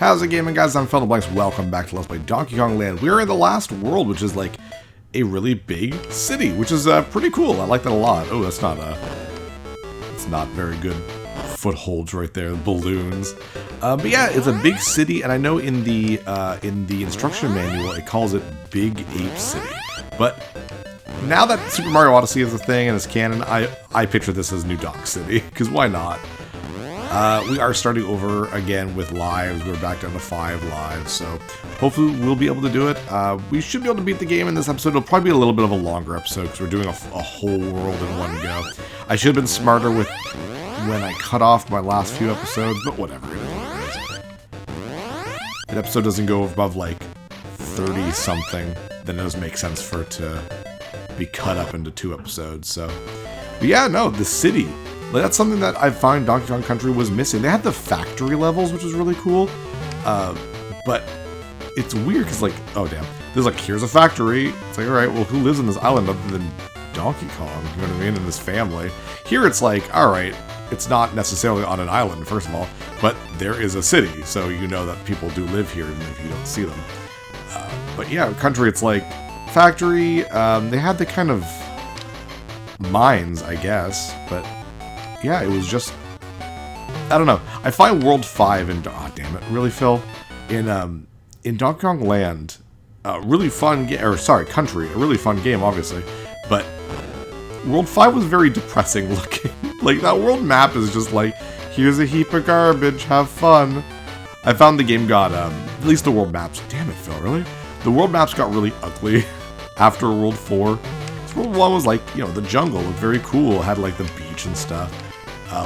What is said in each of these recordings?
How's it gaming, guys? I'm Blanks. Welcome back to Let's Play Donkey Kong Land. We're in the last world, which is like a really big city, which is pretty cool. I like that a lot. Oh, that's not it's not very good footholds right there. Balloons. But yeah, it's a big city, and I know in the instruction manual it calls it Big Ape City. But now that Super Mario Odyssey is a thing and it's canon, I picture this as New Donk City, because why not? We are starting over again with lives. We're back down to 5 lives, so hopefully we'll be able to do it. We should be able to beat the game in this episode. It'll probably be a little bit of a longer episode because we're doing a whole world in one go. I should have been smarter with when I cut off my last few episodes, but whatever. It is what it is. An episode doesn't go above like 30-something, then it doesn't make sense for it to be cut up into 2 episodes. So, but yeah, no, the city. That's something that I find Donkey Kong Country was missing. They had the factory levels, which was really cool, but it's weird because, like, oh damn, there's like, here's a factory. It's like, all right, well, who lives on this island other than Donkey Kong? You know what I mean? And this family. Here, it's like, all right, it's not necessarily on an island, first of all, but there is a city, so you know that people do live here, even if you don't see them. But yeah, Country, it's like factory. They had the kind of mines, I guess, but. Yeah, it was just, I don't know. I find World 5 in, oh damn it, really, Phil? In Donkey Kong Land, really fun game, or sorry, Country, a really fun game, obviously, but World 5 was very depressing looking. Like, that world map is just like, here's a heap of garbage, have fun. I found the game got, at least the world maps, damn it, Phil, really? The world maps got really ugly after World 4. World 1 was like, you know, the jungle looked very cool, had like the beach and stuff.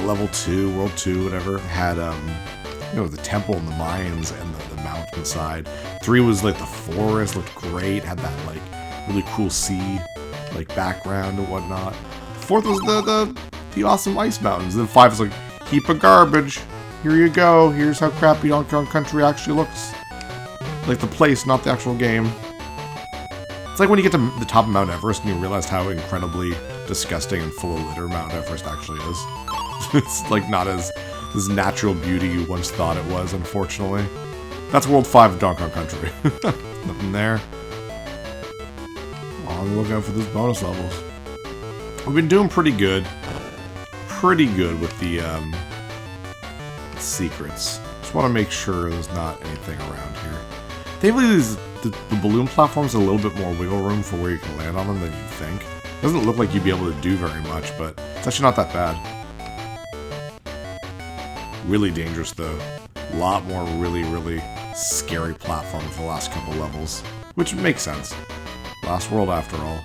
Level 2, World 2, whatever, had, you know, the temple and the mines and the mountainside. 3 was like the forest, looked great, had that like really cool sea, like background and whatnot. 4th was the awesome ice mountains. And then 5 is like, heap of garbage, here you go, here's how crappy Donkey Kong Country actually looks. Like the place, not the actual game. It's like when you get to the top of Mount Everest and you realize how incredibly disgusting and full of litter Mount Everest actually is. It's like not as this natural beauty you once thought it was, unfortunately. That's World 5 of Donkey Kong Country. Nothing there. On the lookout for those bonus levels. We've been doing pretty good. Pretty good with the secrets. Just want to make sure there's not anything around here. Thankfully, the balloon platform's a little bit more wiggle room for where you can land on them than you'd think. Doesn't look like you'd be able to do very much, but it's actually not that bad. Really dangerous, though. A lot more really, really scary platforms for the last couple levels. Which makes sense. Last world, after all.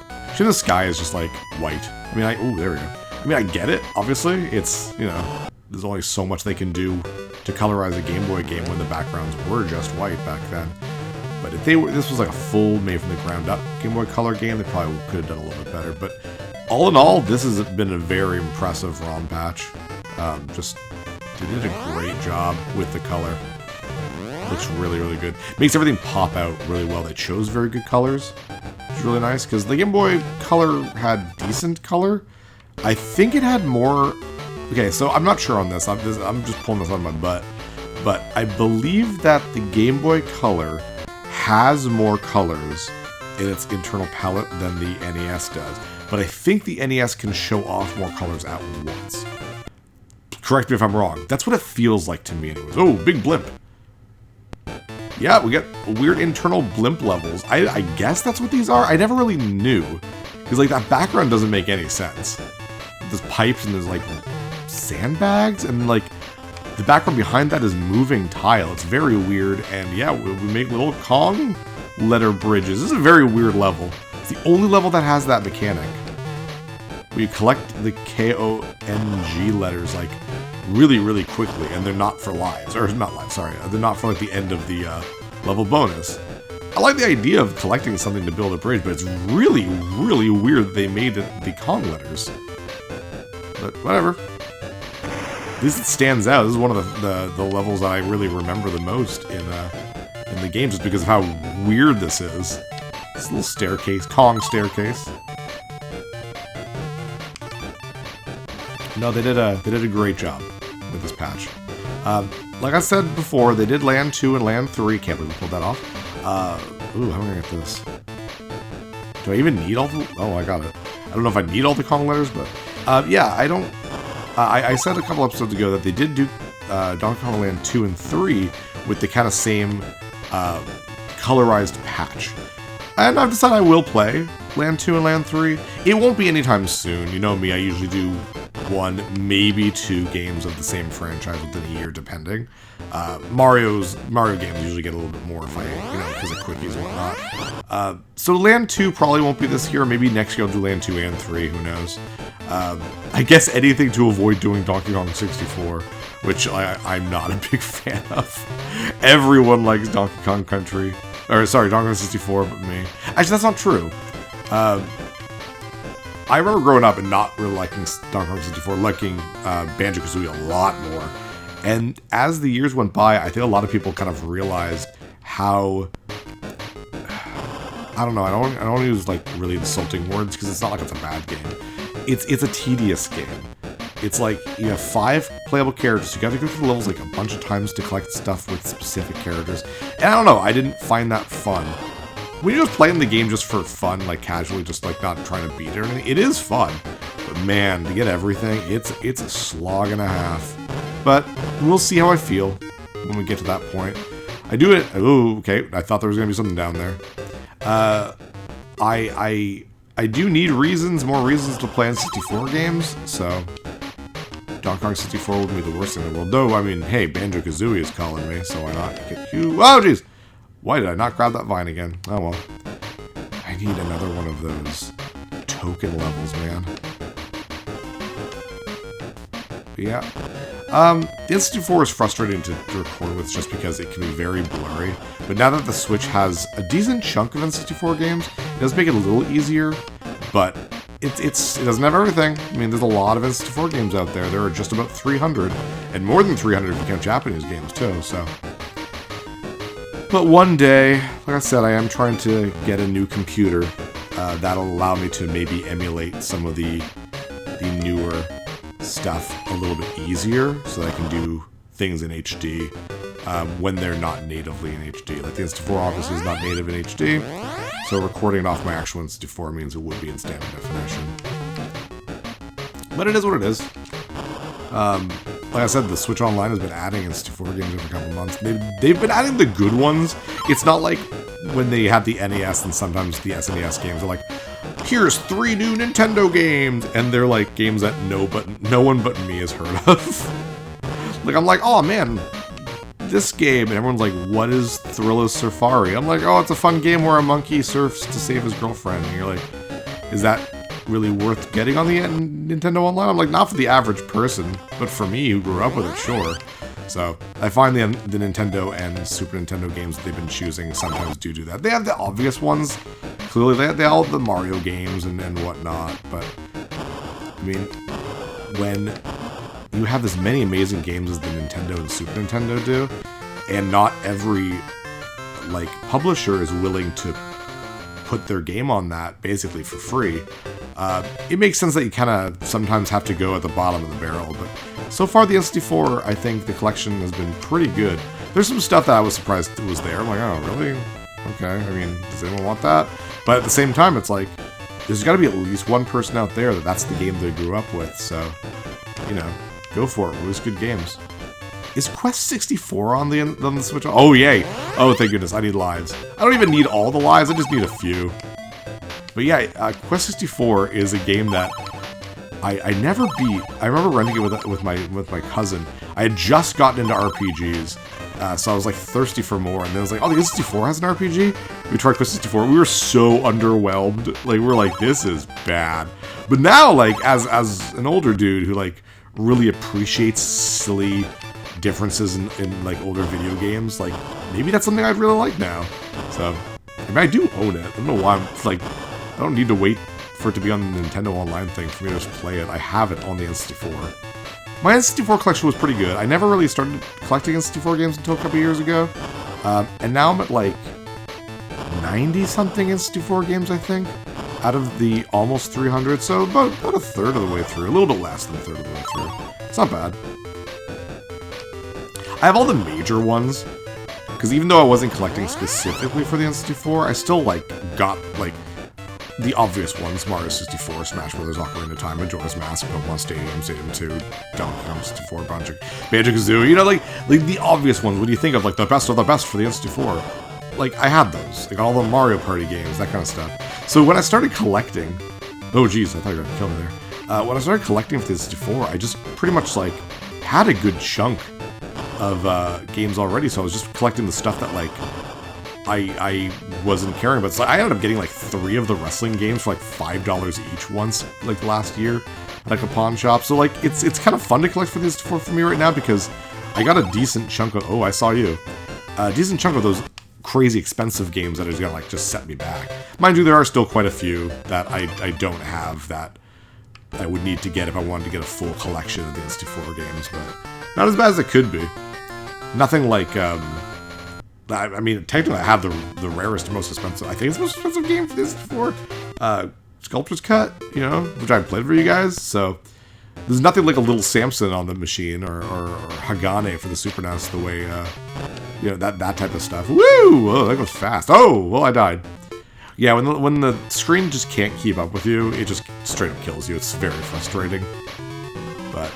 Actually, the sky is just, like, white. I mean, oh, there we go. I mean, I get it, obviously. It's, you know, there's only so much they can do to colorize a Game Boy game when the backgrounds were just white back then. But if this was like a full, made from the ground up Game Boy Color game, they probably could have done a little bit better. But all in all, this has been a very impressive ROM patch. They did a great job with the color. Looks really, really good. Makes everything pop out really well. They chose very good colors, which is really nice, because the Game Boy Color had decent color. I think it had more. Okay, so I'm not sure on this. I'm just pulling this out of my butt. But I believe that the Game Boy Color has more colors in its internal palette than the NES does. But I think the NES can show off more colors at once. Correct me if I'm wrong. That's what it feels like to me anyways. Oh, big blimp. Yeah, we got weird internal blimp levels. I guess that's what these are. I never really knew. Because like that background doesn't make any sense. There's pipes and there's like sandbags and like the background behind that is moving tile. It's very weird, and yeah, we make little Kong letter bridges. This is a very weird level. It's the only level that has that mechanic. We collect the K-O-N-G letters like really, really quickly, and they're not for lives, or not lives, sorry. They're not for like the end of the level bonus. I like the idea of collecting something to build a bridge, but it's really, really weird that they made the Kong letters. But whatever. At least it stands out. This is one of the levels that I really remember the most in the game, just because of how weird this is. This little staircase, Kong staircase. No, they did a great job with this patch. Like I said before, they did Land 2 and Land 3. Can't believe we pulled that off. Ooh, how am I going to get this? Do I even need all the... Oh, I got it. I don't know if I need all the Kong letters, but... yeah, I don't... I said a couple episodes ago that they did do Donkey Kong Land 2 and 3 with the kind of same colorized patch. And I've decided I will play Land 2 and Land 3. It won't be anytime soon. You know me, I usually do 1, maybe 2 games of the same franchise within a year, depending. Mario games usually get a little bit more if I, because of quickies and whatnot. So Land 2 probably won't be this year. Maybe next year I'll do Land 2 and 3, who knows. I guess anything to avoid doing Donkey Kong 64, which I'm not a big fan of. Everyone likes Donkey Kong Country. Or, sorry, Donkey Kong 64, but me. Actually, that's not true. I remember growing up and not really liking Donkey Kong 64, liking Banjo-Kazooie a lot more. And as the years went by, I think a lot of people kind of realized how... I don't know, I don't want to use, like, really insulting words, because it's not like it's a bad game. It's a tedious game. It's like, you have 5 playable characters, you gotta go through the levels like a bunch of times to collect stuff with specific characters. And I don't know, I didn't find that fun. When you're just playing the game just for fun, like casually, just like not trying to beat it or anything, it is fun. But man, to get everything, it's a slog and a half. But we'll see how I feel when we get to that point. I do it, oh, okay, I thought there was gonna be something down there. I do need more reasons to play in 64 games, so Donkey Kong 64 would be the worst thing in the world. Though, I mean, hey, Banjo-Kazooie is calling me, so why not get you? Oh, jeez! Why did I not grab that vine again? Oh, well. I need another one of those token levels, man. But yeah. The N64 is frustrating to record with just because it can be very blurry. But now that the Switch has a decent chunk of N64 games, it does make it a little easier, but it doesn't have everything. I mean, there's a lot of N64 games out there. There are just about 300, and more than 300 if you count Japanese games too, so... But one day, like I said, I am trying to get a new computer that'll allow me to maybe emulate some of the newer stuff a little bit easier, so that I can do things in HD when they're not natively in HD. Like the N64 obviously is not native in HD, so recording it off my actual N64 means it would be in standard definition. But it is what it is. Like I said, the Switch Online has been adding N64 games every couple months. They've been adding the good ones. It's not like when they had the NES and sometimes the SNES games are like, here's 3 new Nintendo games, and they're like games that no one but me has heard of. Like, I'm like, oh man, this game, and everyone's like, what is Thrilla's Safari? I'm like, oh, it's a fun game where a monkey surfs to save his girlfriend, and you're like, is that really worth getting on the Nintendo Online? I'm like, not for the average person, but for me who grew up with it, sure. So I find the Nintendo and Super Nintendo games that they've been choosing sometimes do that. They have the obvious ones. Clearly, they have all the Mario games and whatnot, but I mean, when you have as many amazing games as the Nintendo and Super Nintendo do, and not every like publisher is willing to put their game on that basically for free, it makes sense that you kind of sometimes have to go at the bottom of the barrel. But so far, the N64, I think the collection has been pretty good. There's some stuff that I was surprised was there. I'm like, oh, really? Okay, I mean, does anyone want that? But at the same time, it's like, there's got to be at least one person out there that's the game they grew up with. So, you know, go for it. Release good games. Is Quest 64 on the Switch? Oh, yay. Oh, thank goodness. I need lives. I don't even need all the lives. I just need a few. But yeah, Quest 64 is a game that I never beat. I remember renting it with my cousin. I had just gotten into RPGs, so I was like thirsty for more. And then I was like, oh, the N64 has an RPG? We tried Quest 64. We were so underwhelmed. Like, we were like, this is bad. But now, like, as an older dude who like really appreciates silly differences in like older video games, like maybe that's something I'd really like now. So I mean, I do own it. I don't know why I'm like, I don't need to wait for it to be on the Nintendo Online thing for me to just play it. I have it on the N64. My N64 collection was pretty good. I never really started collecting N64 games until a couple years ago, and now I'm at like 90 something N64 games, I think, out of the almost 300. So about a third of the way through, a little bit less than a third of the way through. It's not bad. I have all the major ones, because even though I wasn't collecting specifically for the N64, I still, like, got, like, the obvious ones: Mario 64, Smash Bros., Ocarina of Time, Majora's Mask, Pokemon Stadium, Stadium 2, Donkey Kong 64, Banjo-Kazooie, you know, like the obvious ones. When you think of, like, the best of the best for the N64, like, I had those. Like, all the Mario Party games, that kind of stuff. So when I started collecting... Oh, geez, I thought you were going to kill me there. When I started collecting for the N64, I just pretty much, like, had a good chunk of games already, so I was just collecting the stuff that, like, I wasn't caring about. So I ended up getting, like, 3 of the wrestling games for, like, $5 each once, like, last year at, like, a pawn shop. So, like, it's kind of fun to collect for this for me right now, because I got a decent chunk of... Oh, I saw you. A decent chunk of those crazy expensive games that is gonna, like, just set me back. Mind you, there are still quite a few that I don't have that I would need to get if I wanted to get a full collection of the N64 games, but not as bad as it could be. Nothing like, I mean, technically I have the rarest, most expensive, I think it's the most expensive game for the N64, Sculptor's Cut, you know, which I played for you guys, so there's nothing like a little Samson on the machine, or Hagane for the Super NES, the way, you know, that type of stuff. Woo! Oh, that goes fast. Oh, well, I died. Yeah, when the screen just can't keep up with you, it just straight up kills you. It's very frustrating. But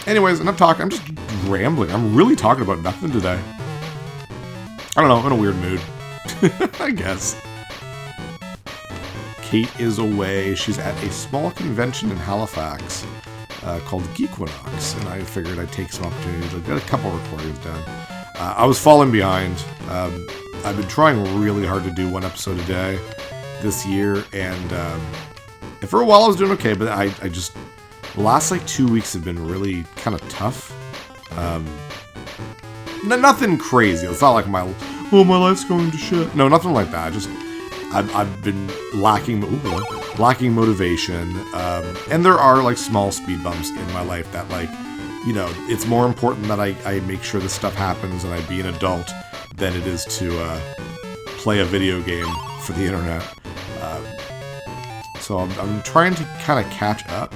anyways, enough talking. I'm just rambling. I'm really talking about nothing today. I don't know, I'm in a weird mood. I guess. Kate is away. She's at a small convention in Halifax called Geekwinox, and I figured I'd take some opportunities. I've got a couple recordings done. I was falling behind. I've been trying really hard to do 1 episode a day this year, and for a while I was doing okay, but I just... The last, like, 2 weeks have been really kind of tough. Nothing crazy. It's not like my life's going to shit. No, nothing like that. Just... I've been lacking motivation, and there are, like, small speed bumps in my life that, like, you know, it's more important that I make sure this stuff happens and I be an adult than it is to play a video game for the internet. So I'm trying to kind of catch up,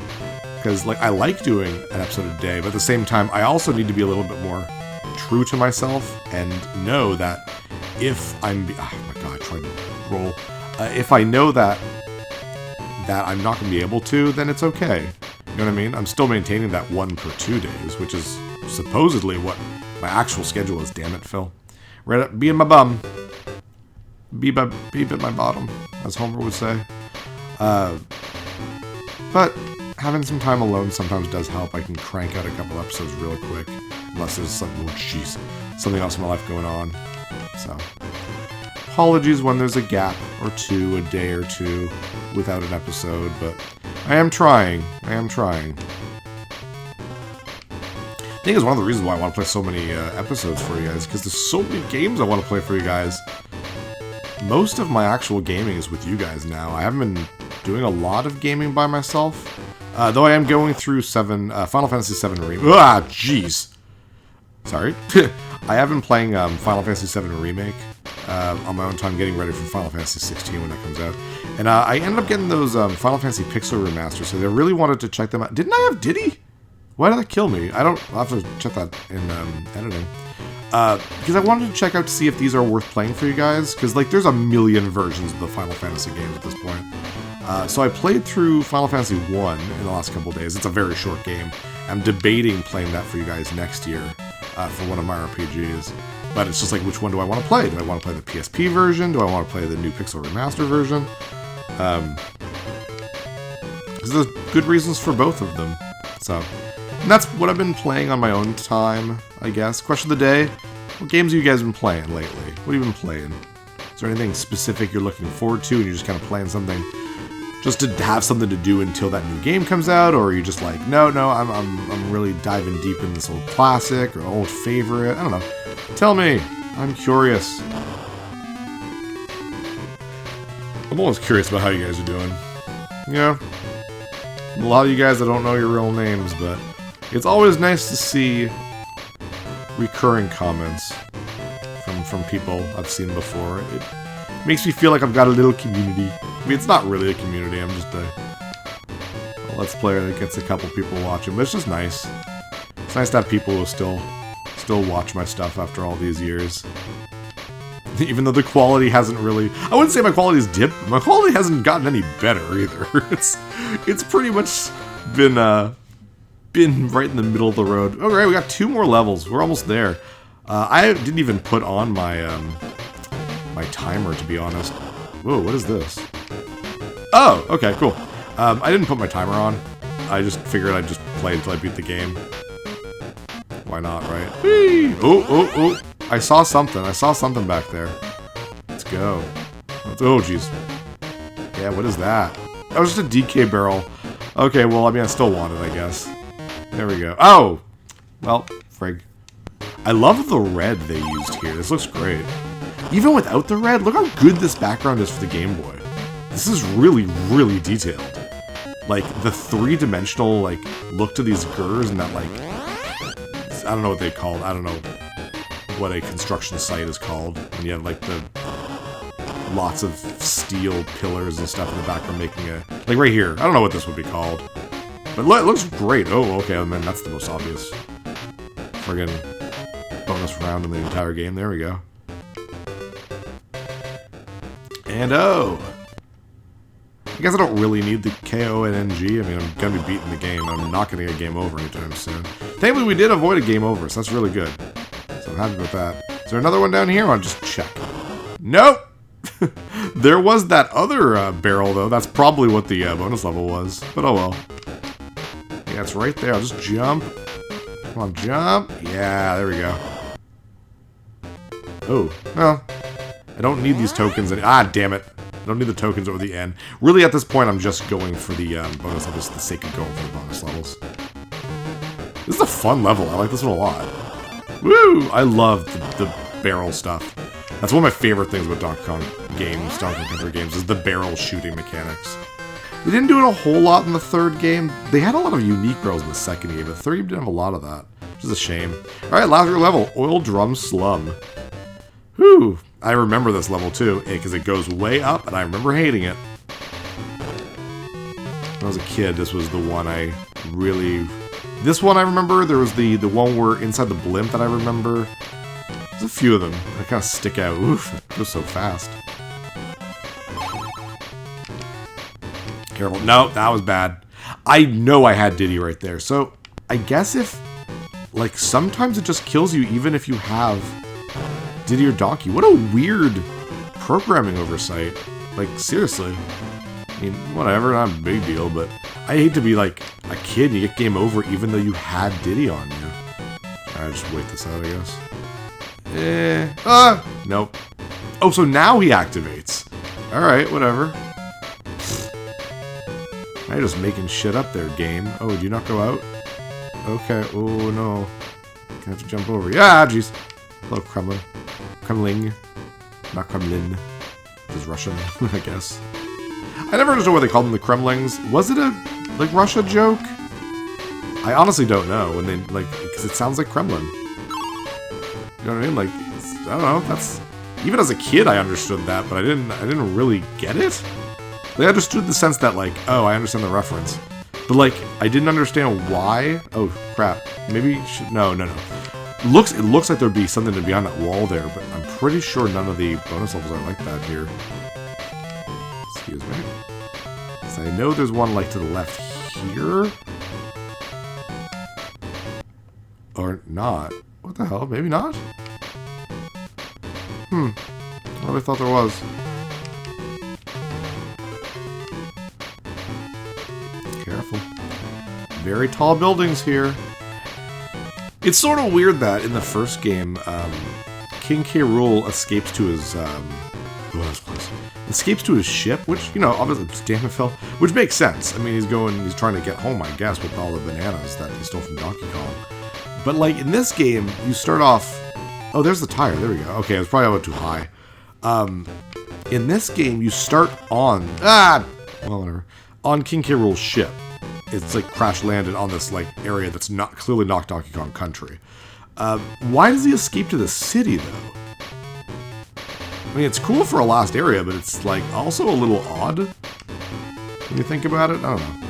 because, like, I like doing an episode a day, but at the same time, I also need to be a little bit more true to myself and know that if I'm... Oh my god, I tried to roll. If I know that I'm not going to be able to, then it's okay. You know what I mean? I'm still maintaining that 1 per 2 days, which is supposedly what my actual schedule is. Damn it, Phil. Be in my bum. Beep at my bottom, as Homer would say. But having some time alone sometimes does help. I can crank out a couple episodes real quick, unless there's something else in my life going on. So, apologies when there's a gap or two, a day or two, without an episode, but I am trying. I think it's one of the reasons why I want to play so many episodes for you guys, because there's so many games I want to play for you guys. Most of my actual gaming is with you guys now. I haven't been doing a lot of gaming by myself, though I am going through Final Fantasy VII Remake. Ah, jeez. Sorry. I have been playing Final Fantasy VII Remake on my own time, getting ready for Final Fantasy 16 when that comes out. And I ended up getting those Final Fantasy Pixel remasters, so I really wanted to check them out. Didn't I have Diddy? Why did that kill me? I'll have to check that in editing. Because I wanted to check out to see if these are worth playing for you guys, because, like, there's a million versions of the Final Fantasy games at this point. So I played through Final Fantasy 1 in the last couple of days. It's a very short game. I'm debating playing that for you guys next year for one of my RPGs. But it's just like, which one do I want to play? Do I want to play the PSP version? Do I want to play the new Pixel Remaster version? Because there's good reasons for both of them. So, and that's what I've been playing on my own time, I guess. Question of the day, what games have you guys been playing lately? What have you been playing? Is there anything specific you're looking forward to and you're just kind of playing something just to have something to do until that new game comes out? Or are you just like, no, I'm really diving deep in this old classic or old favorite? I don't know. Tell me. I'm curious. I'm always curious about how you guys are doing. Yeah. A lot of you guys, I don't know your real names, but it's always nice to see recurring comments from people I've seen before. It makes me feel like I've got a little community. I mean, it's not really a community. I'm just a Let's Player that gets a couple people watching, but it's just nice. It's nice to have people who still still watch my stuff after all these years. Even though the quality hasn't really... I wouldn't say my quality's dipped, but my quality hasn't gotten any better either. It's pretty much been right in the middle of the road. Okay, we got 2 more levels. We're almost there. I didn't even put on my my timer, to be honest. Whoa, what is this? Oh, okay, cool. I didn't put my timer on. I just figured I'd just play until I beat the game. Why not, right? Whee! Oh. I saw something. I saw something back there. Let's go. Oh, jeez. Yeah, what is that? That was just a DK barrel. Okay, well, I mean, I still want it, I guess. There we go. Oh! Well, frig. I love the red they used here. This looks great. Even without the red, look how good this background is for the Game Boy. This is really, really detailed. Like, the 3-dimensional, like, look to these girs and that, like... I don't know what they call it. I don't know what a construction site is called. And you have, like, the... lots of steel pillars and stuff in the background making a... Like, right here. I don't know what this would be called. But it looks great. Oh, okay, man, that's the most obvious. Friggin' bonus round in the entire game. There we go. And oh! I guess I don't really need the KO and NG. I mean, I'm gonna be beating the game. I'm not gonna get a game over anytime soon. Thankfully, we did avoid a game over, so that's really good. So I'm happy with that. Is there another one down here? I'll just check. Nope! There was that other barrel, though. That's probably what the bonus level was. But oh well. Yeah, it's right there. I'll just jump. Come on, jump. Yeah, there we go. Oh, well. I don't need these tokens. Ah, damn it. I don't need the tokens over the end. Really, at this point, I'm just going for the bonus levels for the sake of going for the bonus levels. This is a fun level. I like this one a lot. Woo! I love the barrel stuff. That's one of my favorite things about Donkey Kong games, Donkey Kong Country games, is the barrel shooting mechanics. They didn't do it a whole lot in the third game. They had a lot of unique barrels in the second game, but the third game didn't have a lot of that, which is a shame. Alright, last level, Oil Drum Slum. Whew! I remember this level too, because it goes way up, and I remember hating it. When I was a kid, this was the one I really... This one I remember, there was the one where inside the blimp that I remember. There's a few of them that kind of stick out. Oof, it goes so fast. Careful. No, that was bad. I know I had Diddy right there. So, I guess if... Like, sometimes it just kills you even if you have Diddy or Donkey. What a weird programming oversight. Like, seriously. I mean, whatever, not a big deal, but I hate to be like a kid and you get game over even though you had Diddy on you. Alright, just wait this out, I guess. Nope. Oh, so now he activates. Alright, whatever. Now you're just making shit up there, game. Oh, do you not go out? Okay, oh no. Gonna have to jump over. Yeah, jeez. Hello, Kremlin. Kremling. Not Kremlin. It's Russian, I guess. I never understood why they called them the Kremlings. Was it a, like, Russia joke? I honestly don't know. When they, like, because it sounds like Kremlin. You know what I mean? Like, I don't know. That's... Even as a kid, I understood that, but I didn't really get it. Like, I understood the sense that, like, oh, I understand the reference. But, like, I didn't understand why. Oh, crap. Maybe... No. It looks like there'd be something to be on that wall there, but I'm pretty sure none of the bonus levels are like that here. Excuse me. So I know there's one, like, to the left here. Or not. What the hell? Maybe not? I really thought there was. Careful. Very tall buildings here. It's sort of weird that in the first game, King K. Rool escapes to his, escapes to his ship, which, you know, obviously, damn it, Phil, which makes sense. I mean, he's trying to get home, I guess, with all the bananas that he stole from Donkey Kong. But, like, in this game, you start off... Oh, there's the tire. There we go. Okay, it's probably a little too high. In this game, you start on... well, whatever. On King K. Rool's ship. It's, like, crash-landed on this, like, area that's not clearly not Donkey Kong Country. Why does he escape to the city, though? I mean, it's cool for a last area, but it's, like, also a little odd. When you think about it, I don't know.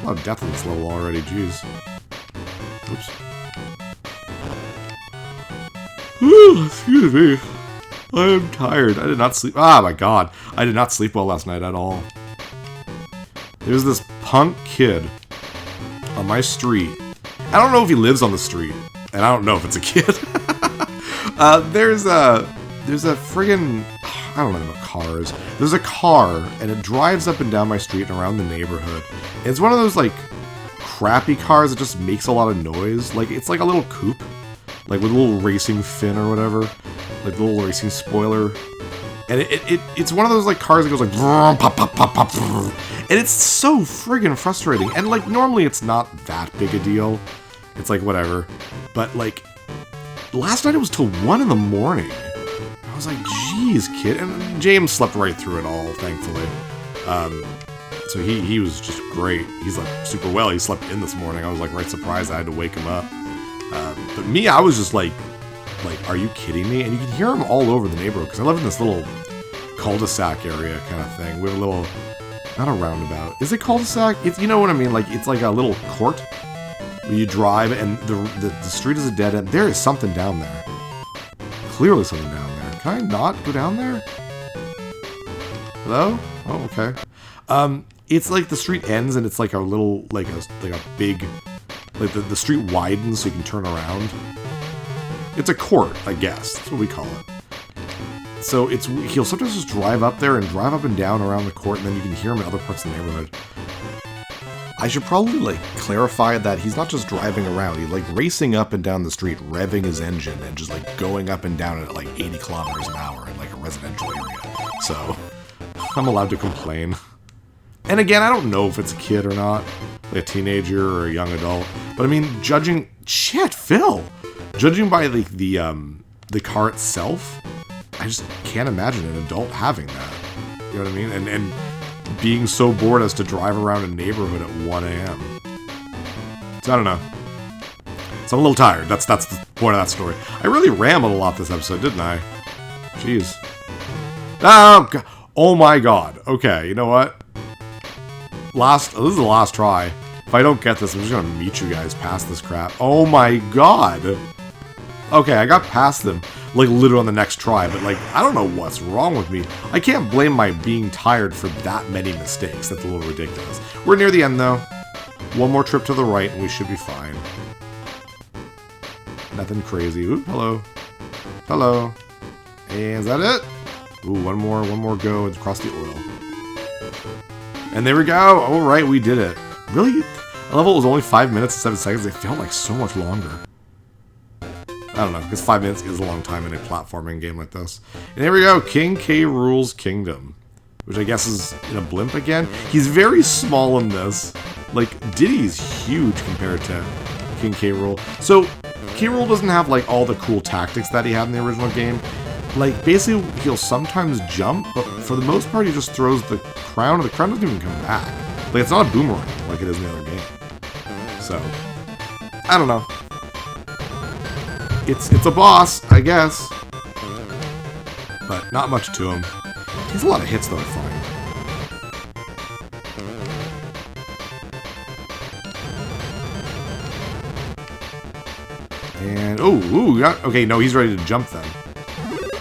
A lot of death in this level already, jeez. Oops. Excuse me. I am tired. I did not sleep. Ah, my God. I did not sleep well last night at all. There's this punk kid on my street. I don't know if he lives on the street, and I don't know if it's a kid. There's a friggin', I don't know about cars. There's a car, and it drives up and down my street and around the neighborhood. And it's one of those, like, crappy cars that just makes a lot of noise. Like, it's like a little coupe, like with a little racing fin or whatever. Like the little racing spoiler. And it's one of those like cars that goes like pop, pop, pop, pop, and it's so friggin' frustrating. And like normally it's not that big a deal. It's like whatever. But like last night it was till 1 in the morning. I was like, geez, kid. And James slept right through it all, thankfully. So he was just great. He's like super well. He slept in this morning. I was like right surprised I had to wake him up. But me, I was just like, are you kidding me? And you can hear them all over the neighborhood, because I live in this little cul-de-sac area kind of thing. We have a little, not a roundabout. Is it cul-de-sac? It's, you know what I mean? Like, it's like a little court where you drive, and the street is a dead end. There is something down there. Clearly something down there. Can I not go down there? Hello? Oh, okay. It's like the street ends, and it's like a little, like a big, like the street widens so you can turn around. It's a court, I guess. That's what we call it. So he'll sometimes just drive up there and drive up and down around the court, and then you can hear him in other parts of the neighborhood. I should probably, like, clarify that he's not just driving around. He's, like, racing up and down the street, revving his engine, and just, like, going up and down at, like, 80 kilometers an hour in, like, a residential area. So, I'm allowed to complain. And again, I don't know if it's a kid or not, like a teenager or a young adult. But, I mean, judging... Shit, Phil! Judging by the car itself, I just can't imagine an adult having that. You know what I mean? And being so bored as to drive around a neighborhood at 1 a.m. So I don't know. So I'm a little tired. That's the point of that story. I really rambled a lot this episode, didn't I? Jeez. Oh, God. Oh my God. Okay, you know what? This is the last try. If I don't get this, I'm just gonna meet you guys past this crap. Oh my God. Okay, I got past them, like, literally on the next try, but, like, I don't know what's wrong with me. I can't blame my being tired for that many mistakes. That's a little ridiculous. We're near the end, though. One more trip to the right, and we should be fine. Nothing crazy. Ooh, hello. Hello. And is that it? Ooh, one more go and cross the oil. And there we go. All right, we did it. Really? A level was only 5 minutes and 7 seconds. It felt like so much longer. I don't know, because 5 minutes is a long time in a platforming game like this. And there we go, King K. Rool's Kingdom. Which I guess is in a blimp again. He's very small in this. Like, Diddy's huge compared to King K. Rool. So, K. Rool doesn't have, like, all the cool tactics that he had in the original game. Like, basically, he'll sometimes jump, but for the most part, he just throws the crown, and the crown doesn't even come back. Like, it's not a boomerang like it is in the other game. So, I don't know. It's a boss, I guess. But not much to him. He has a lot of hits, though, I find. And, okay, no, he's ready to jump then.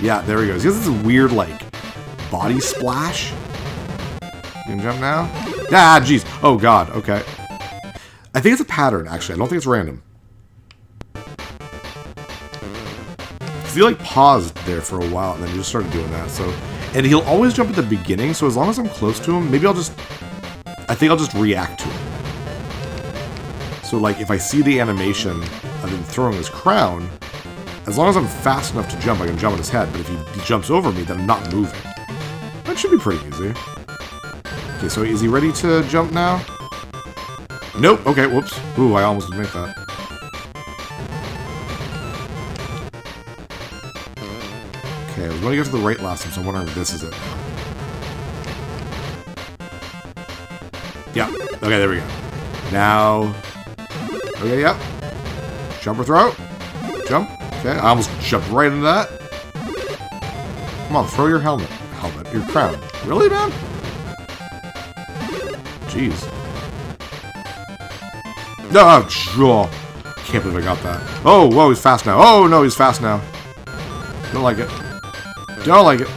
Yeah, there he goes. He has this weird, like, body splash. You can jump now? Ah, jeez. Oh, God, okay. I think it's a pattern, actually. I don't think it's random. Because he, like, paused there for a while, and then he just started doing that, so... And he'll always jump at the beginning, so as long as I'm close to him, maybe I think I'll just react to him. So, like, if I see the animation of him throwing his crown, as long as I'm fast enough to jump, I can jump on his head, but if he jumps over me, then I'm not moving. That should be pretty easy. Okay, so is he ready to jump now? Nope, okay, whoops. Ooh, I almost didn't make that. Okay, I was going to get to the right last time, so I'm wondering if this is it now. Yeah, okay, there we go. Now... Okay, yep. Jump or throw. Jump. Okay, I almost jumped right into that. Come on, throw your helmet. Your crown. Really, man? Jeez. No, sure. Can't believe I got that. Oh, whoa, he's fast now. Oh, no, he's fast now. Don't like it. Don't like it.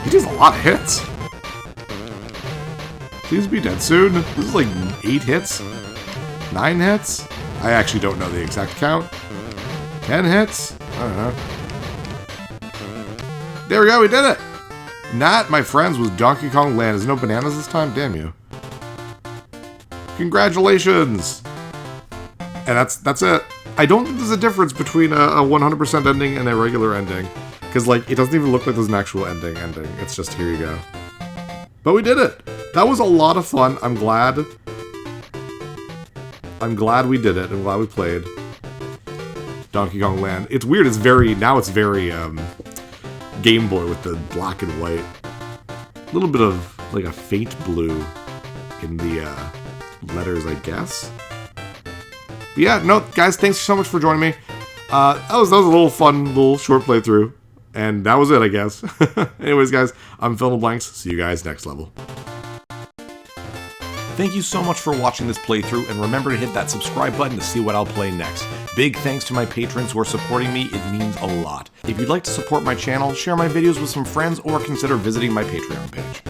He does a lot of hits. Seems to be dead soon. This is like 8 hits? 9 hits? I actually don't know the exact count. 10 hits? I don't know. There we go, we did it! That, my friends, was Donkey Kong Land. There's no bananas this time? Damn you. Congratulations! And that's it. I don't think there's a difference between a 100% ending and a regular ending. Because, like, it doesn't even look like there's an actual ending. It's just, here you go. But we did it! That was a lot of fun. I'm glad we did it. I'm glad we played Donkey Kong Land. It's weird. Now it's very Game Boy with the black and white. A little bit of, like, a faint blue in the letters, I guess. But yeah, no, guys, thanks so much for joining me. That was a little fun, little short playthrough. And that was it, I guess. Anyways, guys, I'm Phil in the Blanks. See you guys next level. Thank you so much for watching this playthrough, and remember to hit that subscribe button to see what I'll play next. Big thanks to my patrons who are supporting me, it means a lot. If you'd like to support my channel, share my videos with some friends, or consider visiting my Patreon page.